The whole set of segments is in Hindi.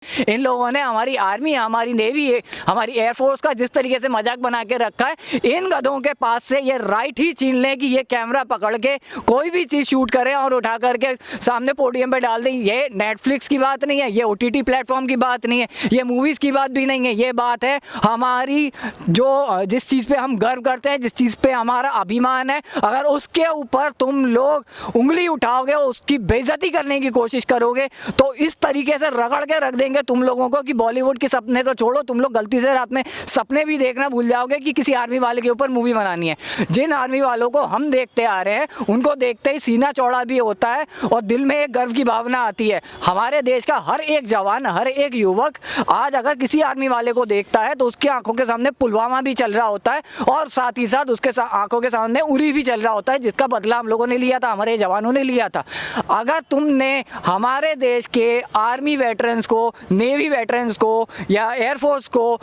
इन लोगों ने हमारी आर्मी, हमारी नेवी, हमारी एयरफोर्स का जिस तरीके से मजाक बना के रखा है, इन गधों के पास से ये राइट ही छीन लें कि ये कैमरा पकड़ के कोई भी चीज़ शूट करें और उठा करके सामने पोडियम पे डाल दें। ये नेटफ्लिक्स की बात नहीं है, ये OTT प्लेटफॉर्म की बात नहीं है, ये मूवीज़ की बात भी नहीं है। ये बात है हमारी जो जिस चीज़ पे हम गर्व करते हैं, जिस चीज़ पे हमारा अभिमान है, अगर उसके ऊपर तुम लोग उंगली उठाओगे, उसकी बेइज्जती करने की कोशिश करोगे, तो इस तरीके से रगड़ के रख देंगे तुम लोगों को कि बॉलीवुड के सपने तो छोड़ो, तुम लोग गलती से रात में सपने भी देखना भूल जाओगे कि किसी आर्मी वाले के ऊपर मूवी बनानी है। जिन आर्मी वालों को हम देखते आ रहे हैं, उनको देखते ही सीना चौड़ा भी होता है और दिल में एक गर्व की भावना आती है। हमारे देश का हर एक जवान, हर एक युवक आज अगर किसी आर्मी वाले को देखता है तो उसकी आंखों के सामने पुलवामा भी चल रहा होता है और साथ ही साथ उसके आंखों के सामने उरी भी चल रहा होता है, जिसका बदला हम लोगों ने लिया था, हमारे जवानों ने लिया था। अगर तुमने हमारे देश के आर्मी वेटरन्स को, नेवी वेटरन्स को या एयरफोर्स को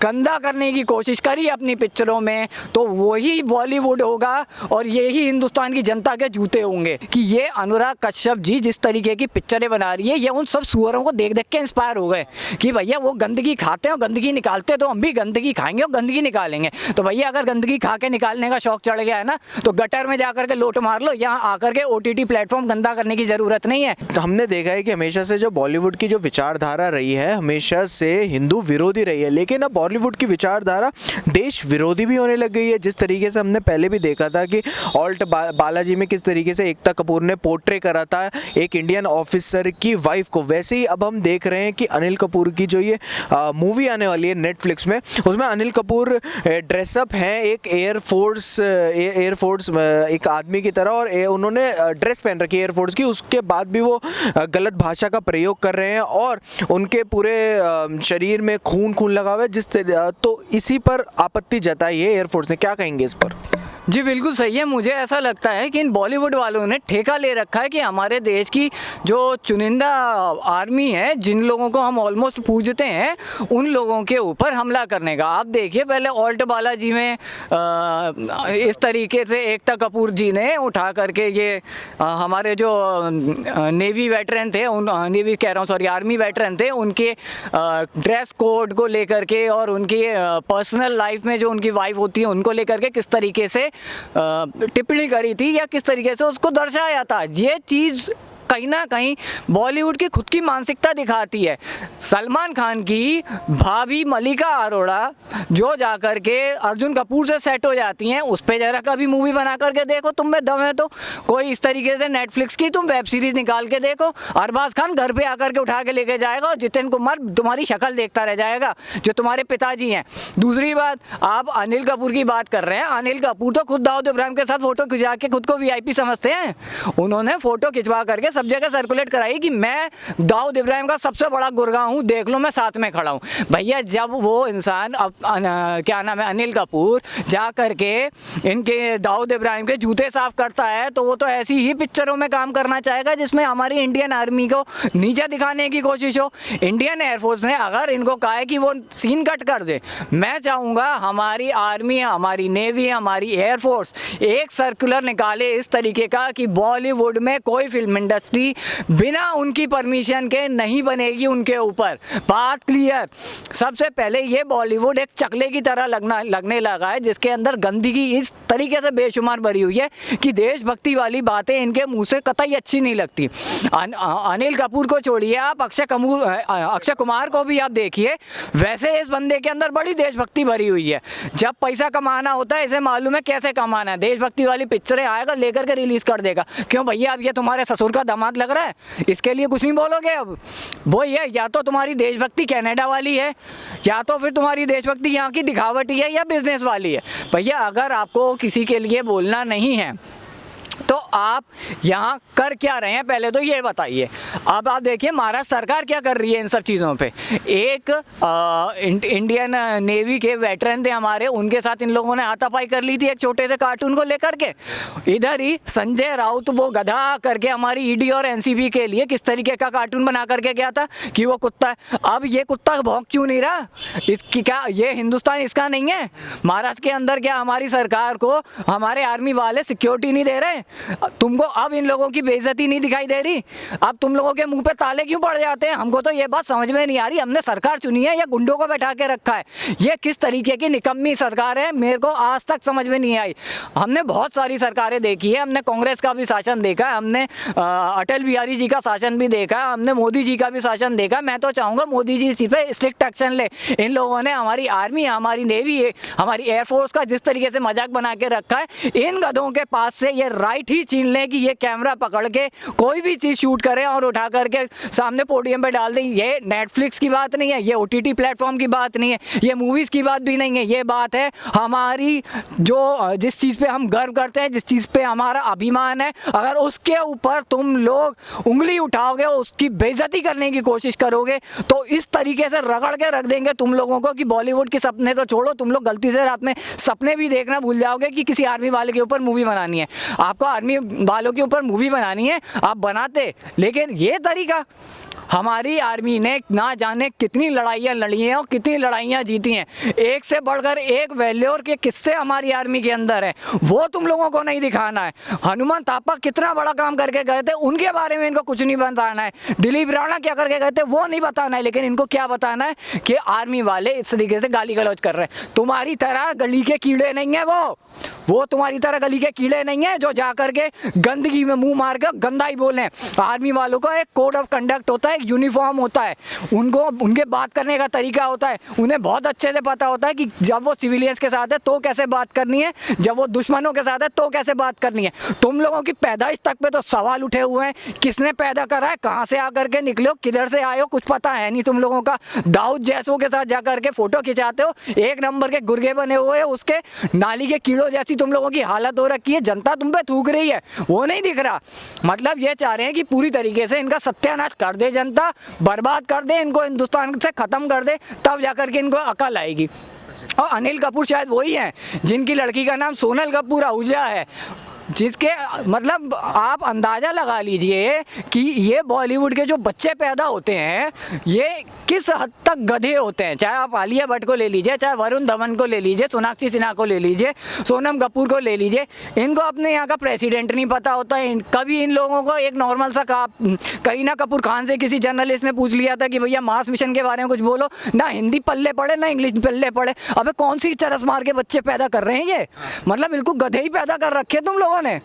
गंदा करने की कोशिश करी अपनी पिक्चरों में, तो वही बॉलीवुड होगा और यही हिंदुस्तान की जनता के जूते होंगे कि ये अनुराग कश्यप जी जिस तरीके की पिक्चरें बना रही है, ये उन सब सुअरों को देख देख के इंस्पायर हो गए कि भैया वो गंदगी खाते हैं और गंदगी निकालते हैं, तो हम भी गंदगी खाएंगे और गंदगी निकालेंगे। तो भैया अगर गंदगी खा के निकालने का शौक चढ़ गया है ना, तो गटर में जाकर के लोट मार लो, यहाँ आकर के OTT प्लेटफॉर्म गंदा करने की ज़रूरत नहीं है। हमने देखा है कि हमेशा से जो बॉलीवुड की जो विचारधारा रही है, हमेशा से हिंदू विरोधी रही है, लेकिन अब बॉलीवुड की विचारधारा देश विरोधी भी होने लग गई है। जिस तरीके से हमने पहले भी देखा था कि ऑल्ट बालाजी में किस तरीके से एकता कपूर ने पोर्ट्रे करा था एक इंडियन ऑफिसर की वाइफ को, वैसे ही अब हम देख रहे हैं कि अनिल कपूर की जो ये मूवी आने वाली है नेटफ्लिक्स में, उसमें अनिल कपूर ड्रेसअप हैं एक एयरफोर्स एक आदमी की तरह, और उन्होंने ड्रेस पहन रखी है एयरफोर्स की। उसके बाद भी वो गलत भाषा का प्रयोग कर रहे हैं और उनके पूरे शरीर में खून लगा हुआ है, तो इसी पर आपत्ति जताई है एयरफोर्स ने। क्या कहेंगे इस पर? जी बिल्कुल सही है। मुझे ऐसा लगता है कि इन बॉलीवुड वालों ने ठेका ले रखा है कि हमारे देश की जो चुनिंदा आर्मी है, जिन लोगों को हम ऑलमोस्ट पूजते हैं, उन लोगों के ऊपर हमला करने का। आप देखिए पहले ऑल्ट बालाजी में इस तरीके से एकता कपूर जी ने उठा करके ये हमारे जो नेवी वेटरन थे, नेवी कह रहा हूँ सॉरी आर्मी वेटरन थे, उनके ड्रेस कोड को लेकर के और उनकी पर्सनल लाइफ में जो उनकी वाइफ होती है उनको लेकर के किस तरीके से टिप्पणी करी थी या किस तरीके से उसको दर्शाया था। ये चीज़ कहीं ना कहीं बॉलीवुड की खुद की मानसिकता दिखाती है। सलमान खान की भाभी मलिका अरोड़ा जो जाकर के अर्जुन कपूर से सेट हो जाती हैं, उस पर जरा कभी मूवी बना करके देखो, तुम में दम है तो। कोई इस तरीके से नेटफ्लिक्स की तुम वेब सीरीज निकाल के देखो, अरबाज खान घर पे आकर के उठा के लेके जाएगा और जितेंद्र कुमार तुम्हारी शक्ल देखता रह जाएगा जो तुम्हारे पिताजी हैं। दूसरी बात, आप अनिल कपूर की बात कर रहे हैं। अनिल कपूर तो खुद दाऊद इब्राहिम के साथ फोटो खिंचा के खुद को VIP समझते हैं। उन्होंने फोटो खिंचवा करके सब जगह सर्कुलेट कराई कि मैं दाऊद इब्राहिम का सबसे बड़ा गुरगां हूँ, देख लो मैं साथ में खड़ा हूँ। भैया जब वो इंसान क्या नाम है अनिल कपूर जा करके इनके दाऊद इब्राहिम के जूते साफ करता है, तो वो तो ऐसी ही पिक्चरों में काम करना चाहेगा जिसमें हमारी इंडियन आर्मी को नीचे दिखाने की कोशिश हो। इंडियन एयरफोर्स ने अगर इनको कहा है कि वो सीन कट कर दे, मैं चाहूँगा हमारी आर्मी, हमारी नेवी, हमारी एयरफोर्स एक सर्कुलर निकाले इस तरीके का कि बॉलीवुड में कोई फिल्म इंडस्ट्री बिना उनकी परमिशन के नहीं बनेगी उनके ऊपर। बात क्लियर। सबसे पहले ये बॉलीवुड एक चकले की तरह लगने लगा है, जिसके अंदर गंदगी इस तरीके से बेशुमार भरी हुई है कि देशभक्ति वाली बातें इनके मुंह से कतई अच्छी नहीं लगती। अनिल कपूर को छोड़िए, आप अक्षय कुमार को भी आप देखिए, वैसे इस बंदे के अंदर बड़ी देशभक्ति भरी हुई है। जब पैसा कमाना होता है इसे मालूम है कैसे कमाना है। देशभक्ति वाली पिक्चरें आएगा लेकर के रिलीज कर देगा। क्यों भैया, अब ये तुम्हारे ससुर का दामाद लग रहा है, इसके लिए कुछ नहीं बोलोगे? अब वो ये या तो तुम्हारी देशभक्ति कनाडा वाली है या तो फिर तुम्हारी देशभक्ति यहाँ की दिखावटी है या बिजनेस वाली है। भैया अगर आपको किसी के लिए बोलना नहीं है तो आप यहाँ कर क्या रहे हैं पहले तो ये बताइए। अब आप देखिए महाराष्ट्र सरकार क्या कर रही है इन सब चीज़ों पे। एक इंडियन नेवी के वेटरन थे हमारे, उनके साथ इन लोगों ने हाथापाई कर ली थी एक छोटे से कार्टून को लेकर के। इधर ही संजय राउत वो गधा करके हमारी ED और NCB के लिए किस तरीके का कार्टून बना करके गया था कि वो कुत्ता है। अब ये कुत्ता भौंक क्यों नहीं रहा? इसकी क्या ये हिंदुस्तान इसका नहीं है? महाराष्ट्र के अंदर क्या हमारी सरकार को हमारे आर्मी वाले सिक्योरिटी नहीं दे रहे? तुमको अब इन लोगों की बेइज्जती नहीं दिखाई दे रही? अब तुम लोगों के मुंह पे ताले क्यों पड़ जाते हैं? हमको तो ये बात समझ में नहीं आ रही। हमने सरकार चुनी है या गुंडों को बैठा के रखा है? ये किस तरीके की निकम्मी सरकार है, मेरे को आज तक समझ में नहीं आई। हमने बहुत सारी सरकारें देखी है, हमने कांग्रेस का भी शासन देखा है, हमने अटल बिहारी जी का शासन भी देखा है, हमने मोदी जी का भी शासन देखा। मैं तो चाहूँगा मोदी जी इस पे स्ट्रिक्ट एक्शन ले। इन लोगों ने हमारी आर्मी, हमारी नेवी, हमारी एयरफोर्स का जिस तरीके से मजाक बना के रखा है, इन गधों के पास से ये राइट ही छीन लें कि ये कैमरा पकड़ के कोई भी चीज़ शूट करें और उठा करके सामने पोडियम पे डाल दें। ये नेटफ्लिक्स की बात नहीं है, ये OTT प्लेटफॉर्म की बात नहीं है, ये मूवीज़ की बात भी नहीं है। ये बात है हमारी जो जिस चीज़ पे हम गर्व करते हैं, जिस चीज़ पे हमारा अभिमान है, अगर उसके ऊपर तुम लोग उंगली उठाओगे, उसकी बेइज्जती करने की कोशिश करोगे, तो इस तरीके से रगड़ के रख देंगे तुम लोगों को कि बॉलीवुड के सपने तो छोड़ो, तुम लोग गलती से रात में सपने भी देखना भूल जाओगे कि किसी आर्मी वाले के ऊपर मूवी बनानी है। आपको आर्मी वालों के ऊपर मूवी बनानी है, आप बनाते, लेकिन ये तरीका। हमारी आर्मी ने ना जाने कितनी लड़ाइयाँ लड़ी हैं और कितनी लड़ाइयाँ जीती हैं। एक से बढ़कर एक वैल्योर के किस्से हमारी आर्मी के अंदर हैं, वो तुम लोगों को नहीं दिखाना है। हनुमान थापा कितना बड़ा काम करके गए थे, उनके बारे में इनको कुछ नहीं बताना है। दिलीप राणा क्या करके गए थे वो नहीं बताना है, लेकिन इनको क्या बताना है कि आर्मी वाले इस तरीके से गाली गलौज कर रहे हैं। तुम्हारी तरह गली के कीड़े नहीं है वो तुम्हारी तरह गली के कीड़े नहीं है जो जा करके गंदगी में मुंह मार कर गंदा ही बोले। आर्मी वालों का एक कोड ऑफ कंडक्ट होता है, एक यूनिफॉर्म होता है, उनको उनके बात करने का तरीका होता है। उन्हें बहुत अच्छे से पता होता है कि जब वो सिविलियंस के साथ है तो कैसे बात करनी है, जब वो दुश्मनों के साथ है तो कैसे बात करनी है। तुम लोगों की पैदाइश तक पे तो सवाल उठे हुए हैं, किसने पैदा करा है, कहाँ से आकर के निकले हो, किधर से आए हो, कुछ पता है नहीं तुम लोगों का। दाऊद जैसों के साथ जाकर के फोटो खिंचाते हो, एक नंबर के गुर्गे बने हुए हैं, उसके नाली के कीड़ों जैसी तुम लोगों की हालत हो रखी है। जनता तुम पे थूक रही है, वो नहीं दिख रहा। मतलब ये चाह रहे हैं कि पूरी तरीके से इनका सत्यानाश कर दे, जनता बर्बाद कर दे, इनको हिंदुस्तान से खत्म कर दे, तब जाकर के इनको अकल आएगी। और अनिल कपूर शायद वही हैं जिनकी लड़की का नाम सोनल कपूर आहूजा है, जिसके मतलब आप अंदाज़ा लगा लीजिए कि ये बॉलीवुड के जो बच्चे पैदा होते हैं ये किस हद तक गधे होते हैं। चाहे आप आलिया भट्ट को ले लीजिए, चाहे वरुण धवन को ले लीजिए, सोनाक्षी सिन्हा को ले लीजिए, सोनम कपूर को ले लीजिए, इनको अपने यहाँ का प्रेसिडेंट नहीं पता होता है। कभी इन लोगों को एक नॉर्मल सा करीना कपूर खान से किसी जर्नलिस्ट ने पूछ लिया था कि भैया मार्स मिशन के बारे में कुछ बोलो, ना हिंदी पल्ले पड़े ना इंग्लिश पल्ले पड़े। अबे कौन सी चरस मार के बच्चे पैदा कर रहे हैं ये, मतलब बिल्कुल गधे ही पैदा कर रखे तुम लोगों ने,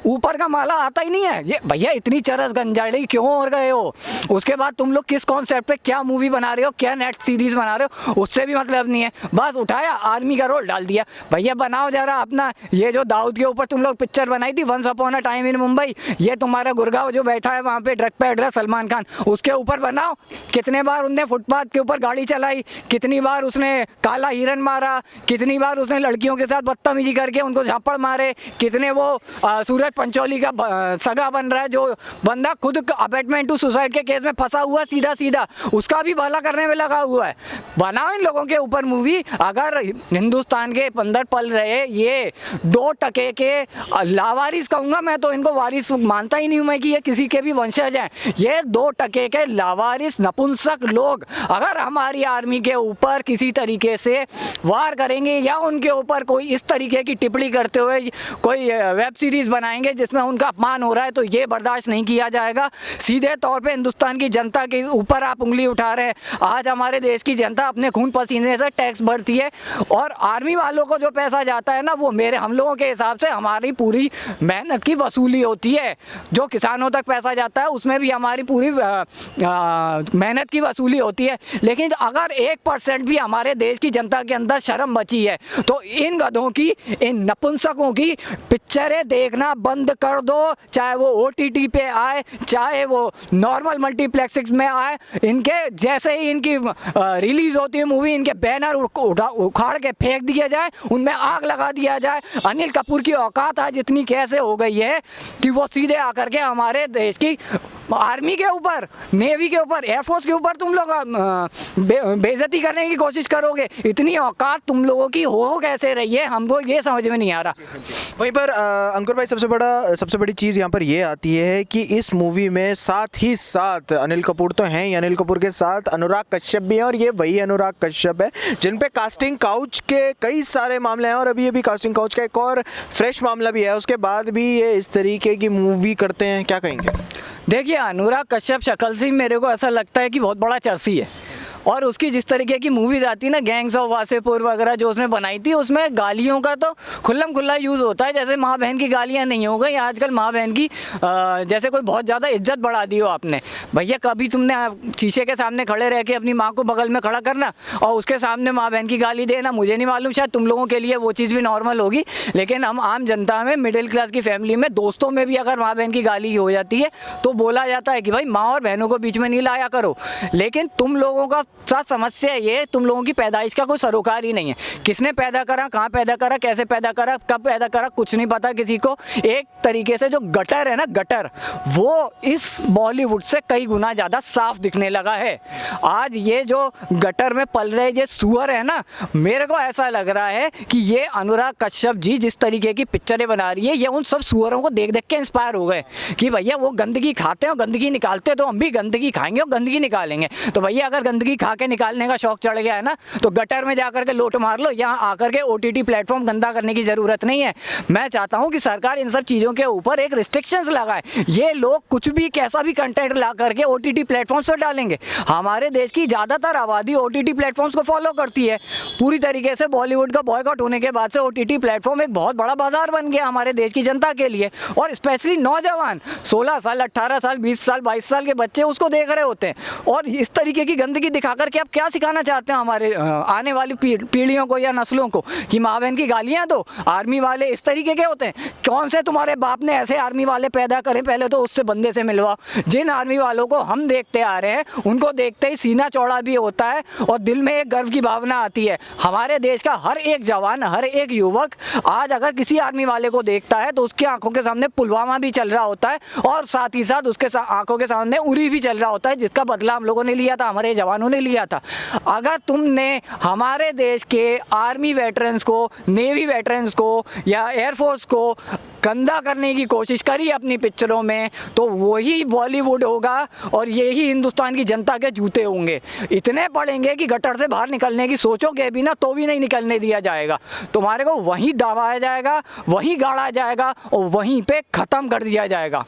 ऊपर का माला आता ही नहीं है। ये भैया इतनी चरस गंजाड़ी क्यों हो गए हो? उसके बाद तुम लोग किस कॉन्सेप्ट पे क्या मूवी बना रहे हो, क्या नेट सीरीज बना रहे हो, उससे भी मतलब नहीं है। बस उठाया आर्मी का रोल डाल दिया। भैया बनाओ जरा अपना, ये जो दाऊद के ऊपर तुम लोग पिक्चर बनाई थी once upon a time in Mumbai, ये तुम्हारा गुड़गांव जो बैठा है वहाँ पे ड्रग पेडलर सलमान खान, उसके ऊपर बनाओ। कितने बार उसने फुटपाथ के ऊपर गाड़ी चलाई, कितनी बार उसने काला हिरन मारा, कितनी बार उसने लड़कियों के साथ बदतमीजी करके उनको झापड़ मारे, कितने वो सूरज पंचोली का सगा बन रहा है, जो बंदा खुद अबेटमेंट टू सुसाइड के केस में फंसा हुआ सीधा सीधा, उसका भी भला करने में लगा हुआ है। बनाओ इन लोगों के ऊपर मूवी। अगर हिंदुस्तान के अंदर पल रहे ये 2 टके के लावारिस कहूँगा मैं तो, इनको वारिस मानता ही नहीं हूँ मैं कि ये किसी के भी वंशज हैं। ये 2 टके के लावारिस नपुंसक लोग अगर हमारी आर्मी के ऊपर किसी तरीके से वार करेंगे या उनके ऊपर कोई इस तरीके की टिप्पणी करते हुए कोई वेब सीरीज बनाएंगे जिसमें उनका अपमान हो रहा है, तो ये बर्दाश्त नहीं किया जाएगा। सीधे तौर पे हिंदुस्तान की जनता के ऊपर आप उंगली उठा रहे हैं। आज हमारे देश की जनता अपने खून पसीने से टैक्स भरती है और आर्मी वालों को जो पैसा जाता है ना, वो मेरे हम लोगों के हिसाब से हमारी पूरी मेहनत की वसूली होती है। जो किसानों तक पैसा जाता है उसमें भी हमारी पूरी मेहनत की वसूली होती है। लेकिन अगर 1% भी हमारे देश की जनता के अंदर शर्म बची है तो इन गधों की, इन नपुंसकों की पिक्चरें देखना बंद कर दो। चाहे वो OTT पे आए, चाहे वो नॉर्मल मल्टीप्लेक्स में आए, इनके जैसे ही इनकी रिलीज होती है मूवी, इनके बैनर उखाड़ के फेंक दिया जाए, उनमें आग लगा दिया जाए। अनिल कपूर की औकात आज इतनी कैसे हो गई है कि वो सीधे आकर के हमारे देश की आर्मी के ऊपर, नेवी के ऊपर, एयरफोर्स के ऊपर तुम लोग बेइज्जती करने की कोशिश करोगे। इतनी औकात तुम लोगों की हो कैसे रही है, हमको ये समझ में नहीं आ रहा। वहीं पर अंकुर भाई, सबसे बड़ी चीज़ यहाँ पर ये आती है कि इस मूवी में साथ ही साथ अनिल कपूर तो हैं ही, अनिल कपूर के साथ अनुराग कश्यप भी हैं, और ये वही अनुराग कश्यप है जिन पे कास्टिंग काउच के कई सारे मामले हैं, और अभी कास्टिंग काउच का एक और फ्रेश मामला भी है, उसके बाद भी ये इस तरीके की मूवी करते हैं। क्या कहेंगे? देखिए, अनुराग कश्यप शक्ल से ही मेरे को ऐसा लगता है कि बहुत बड़ा चर्सी है, और उसकी जिस तरीके की मूवीज आती है ना, गैंग्स ऑफ वासेपुर वगैरह जो उसने बनाई थी, उसमें गालियों का तो खुल्लम खुल्ला यूज़ होता है। जैसे माँ बहन की गालियाँ नहीं हो गई आजकल, माँ बहन की जैसे कोई बहुत ज़्यादा इज्जत बढ़ा दी हो आपने। भैया, कभी तुमने शीशे के सामने खड़े रह के अपनी माँ को बगल में खड़ा करना और उसके सामने माँ बहन की गाली देना, मुझे नहीं मालूम, शायद तुम लोगों के लिए वो चीज़ भी नॉर्मल होगी, लेकिन हम आम जनता में, मिडिल क्लास की फैमिली में, दोस्तों में भी अगर माँ बहन की गाली हो जाती है तो बोला जाता है कि भाई माँ और बहनों को बीच में नहीं लाया करो। लेकिन तुम लोगों का साथ समस्या ये, तुम लोगों की पैदाइश का कोई सरोकार ही नहीं है। किसने पैदा करा, कहाँ पैदा करा, कैसे पैदा करा, कब पैदा करा, कुछ नहीं पता किसी को। एक तरीके से जो गटर है ना, गटर, वो इस बॉलीवुड से कई गुना ज़्यादा साफ दिखने लगा है। आज ये जो गटर में पल रहे ये सुअर है ना, मेरे को ऐसा लग रहा है कि ये अनुराग कश्यप जी जिस तरीके की पिक्चरें बना रही है, ये उन सब सुअरों को देख देख के इंस्पायर हो गए कि भैया वो गंदगी खाते हैं और गंदगी निकालते हैं, तो हम भी गंदगी खाएंगे और गंदगी निकालेंगे। तो भैया, अगर गंदगी खा के निकालने का शौक चढ़ गया है ना, तो गटर में जाकर के लोट मार लो। यहाँ आकर के OTT प्लेटफॉर्म गंदा करने की ज़रूरत नहीं है। मैं चाहता हूँ कि सरकार इन सब चीज़ों के ऊपर एक रिस्ट्रिक्शंस लगाए। ये लोग कुछ भी, कैसा भी कंटेंट ला करके OTT प्लेटफॉर्म्स पर डालेंगे। हमारे देश की ज़्यादातर आबादी OTT प्लेटफॉर्म्स को फॉलो करती है। पूरी तरीके से बॉलीवुड का बॉयकॉट होने के बाद से OTT प्लेटफॉर्म एक बहुत बड़ा बाजार बन गया हमारे देश की जनता के लिए, और स्पेशली नौजवान 16 साल, 18 साल, 20 साल, 22 साल के बच्चे उसको देख रहे होते हैं। और इस तरीके की गंदगी दिखा करके आप क्या सिखाना चाहते हैं हमारे आने वाली पीढ़ियों को या नस्लों को कि माँ बहन की गालियाँ दो, आर्मी वाले इस तरीके के होते हैं? कौन से तुम्हारे बाप ने ऐसे आर्मी वाले पैदा करे? पहले तो उससे बंदे से मिलवाओ। जिन आर्मी वालों को हम देखते आ रहे हैं, उनको देखते ही सीना चौड़ा भी होता है और दिल में एक गर्व की भावना आती है। हमारे देश का हर एक जवान, हर एक युवक आज अगर किसी आर्मी वाले को देखता है तो उसकी आंखों के सामने पुलवामा भी चल रहा होता है, और साथ ही साथ उसके आंखों के सामने उरी भी चल रहा होता है, जिसका बदला हम लोगों ने लिया था, हमारे जवानों ने लिया था। अगर तुमने हमारे देश के आर्मी वेटरन्स को, नेवी वेटरन्स को या एयरफोर्स को गंदा करने की कोशिश करी अपनी पिक्चरों में, तो वही बॉलीवुड होगा और यही हिंदुस्तान की जनता के जूते होंगे। इतने पड़ेंगे कि गटर से बाहर निकलने की सोचोगे भी ना तो भी नहीं निकलने दिया जाएगा। तुम्हारे को वहीं दबाया जाएगा, वहीं गाड़ा जाएगा और वहीं पे ख़त्म कर दिया जाएगा।